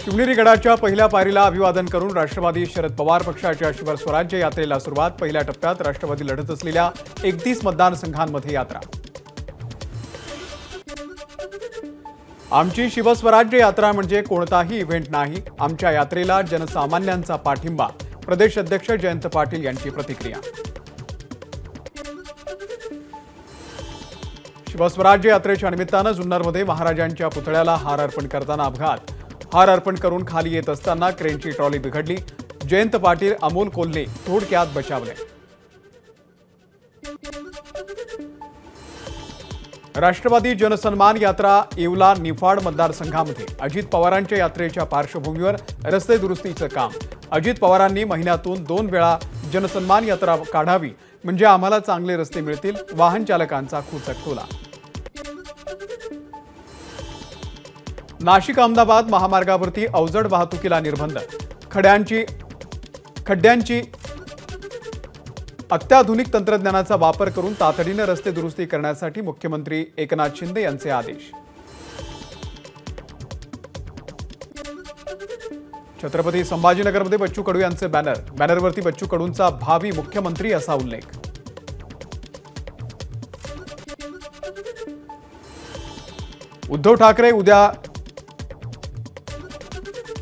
शिवनेरी गडाच्या पहिल्या पायरीला अभिवादन करून राष्ट्रवादी शरद पवार पक्षाच्या शिव स्वराज्य यात्रेला सुरुवात। पहिल्या टप्प्यात राष्ट्रवादी लढत असलेल्या 31 मतदारसंघांमध्ये यात्रा। आमची शिवस्वराज्य यात्रा म्हणजे कोणताही इव्हेंट नाही, आमच्या यात्रेला जनसामान्यांचा पाठिंबा। प्रदेश अध्यक्ष जयंत पाटील यांची प्रतिक्रिया। शिवस्वराज्य यात्रेच्या निमित्तानं जुन्नरमध्ये महाराजांच्या पुतळ्याला हार अर्पण करताना अपघात। हार अर्पण करून खाली येत असताना क्रेनची ट्रॉली बिघडली। जयंत पाटील, अमोल कोल्हे थोडक्यात बचावले। राष्ट्रवादी जनसन्मान यात्रा येवला निफाड मतदारसंघामध्ये। अजित पवारांच्या यात्रेच्या पार्श्वभूमीवर रस्ते दुरुस्तीचं काम। अजित पवारांनी महिन्यातून 2 वेळा जनसन्मान यात्रा काढावी, म्हणजे आम्हाला चांगले रस्ते मिळतील। वाहन चालकांचा खूचक टोला। नाशिक अहमदाबाद महामार्गावरती अवजड वाहतुकीला निर्बंध। खड्ड्यांची अत्याधुनिक तंत्रज्ञानाचा वापर करून तातडीने रस्ते दुरुस्ती करण्यासाठी मुख्यमंत्री एकनाथ शिंदे यांचे आदेश। छत्रपती संभाजीनगरमध्ये बच्चू कडू यांचे बॅनरवरती बच्चू कडूंचा भावी मुख्यमंत्री असा उल्लेख। उद्धव ठाकरे उद्या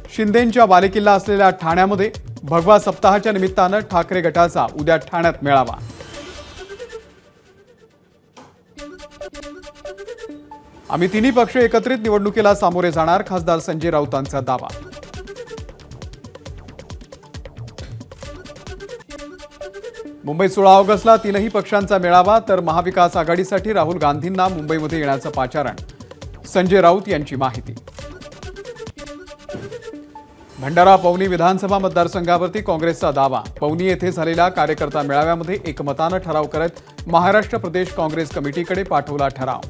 शिंदेंच्या बालेकिल्ला असलेल्या ठाण्यामध्ये। भगवा सप्ताहाच्या निमित्तानं ठाकरे गटाचा उद्या ठाण्यात मेळावा। आम्ही तिन्ही पक्ष एकत्रित निवडणुकीला सामोरे जाणार, खासदार संजय राऊतांचा दावा। मुंबईत 16 ऑगस्टला तीनही पक्षांचा मेळावा, तर महाविकास आघाडीसाठी राहुल गांधींना मुंबईमध्ये येण्याचं पाचारण। संजय राऊत यांची माहिती। भंडारा पवनी विधानसभा मतदारसंघावरती काँग्रेसचा दावा। पवनी येथे झालेल्या कार्यकर्ता मेळाव्यामध्ये एकमतानं ठराव करत महाराष्ट्र प्रदेश काँग्रेस कमिटीकडे पाठवला ठराव।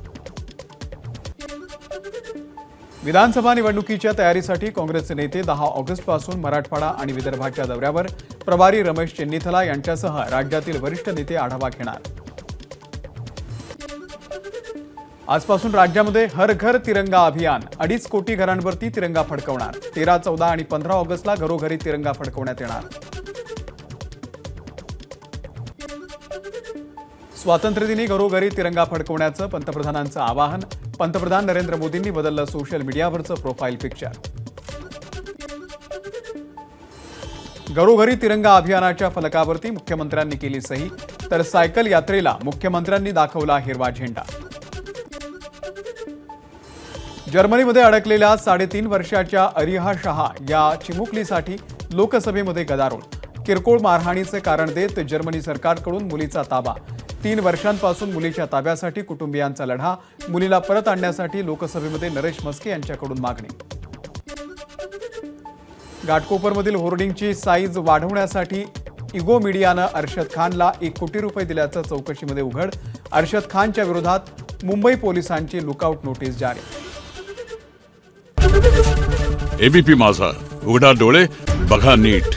विधानसभा निवडणुकीच्या तयारीसाठी काँग्रेसचे नेते 10 ऑगस्टपासून मराठवाडा आणि विदर्भाच्या दौऱ्यावर। प्रभारी रमेश चेन्नीथला यांच्यासह राज्यातील वरिष्ठ नेते आढावा घेणार। आजपासून राज्यामध्ये हर घर तिरंगा अभियान। 2.5 कोटी घरांवरती तिरंगा फडकवणार। 13, 14 आणि 15 ऑगस्टला घरोघरी तिरंगा फडकवण्यात येणार। स्वातंत्र्यदिनी घरोघरी तिरंगा फडकवण्याचं पंतप्रधानांचं आवाहन। पंतप्रधान नरेंद्र मोदींनी बदललं सोशल मीडियावरचं प्रोफाईल पिक्चर। घरोघरी तिरंगा अभियानाच्या फलकावरती मुख्यमंत्र्यांनी केली सही, तर सायकल यात्रेला मुख्यमंत्र्यांनी दाखवला हिरवा झेंडा। जर्मनीमध्ये अडकलेल्या 3.5 वर्षाच्या अरिहा शहा या चिमुकलीसाठी लोकसभेमध्ये गदारोळ। किरकोळ मारहाणीचे कारण देत जर्मनी सरकारकडून मुलीचा ताबा। 3 वर्षांपासून मुलीच्या ताब्यासाठी कुटुंबियांचा लढा। मुलीला परत आणण्यासाठी लोकसभेमध्ये नरेश मस्के यांच्याकडून मागणी। घाटकोपरमधील होर्डिंगची साईज वाढवण्यासाठी इगो मीडियानं अरशद खानला 1 कोटी रुपये दिल्याचं चौकशीमध्ये उघड। अरशद खानच्या विरोधात मुंबई पोलिसांची लुकआउट नोटीस जारी। एबीपी माझा, उघडा डोळे बघा नीट।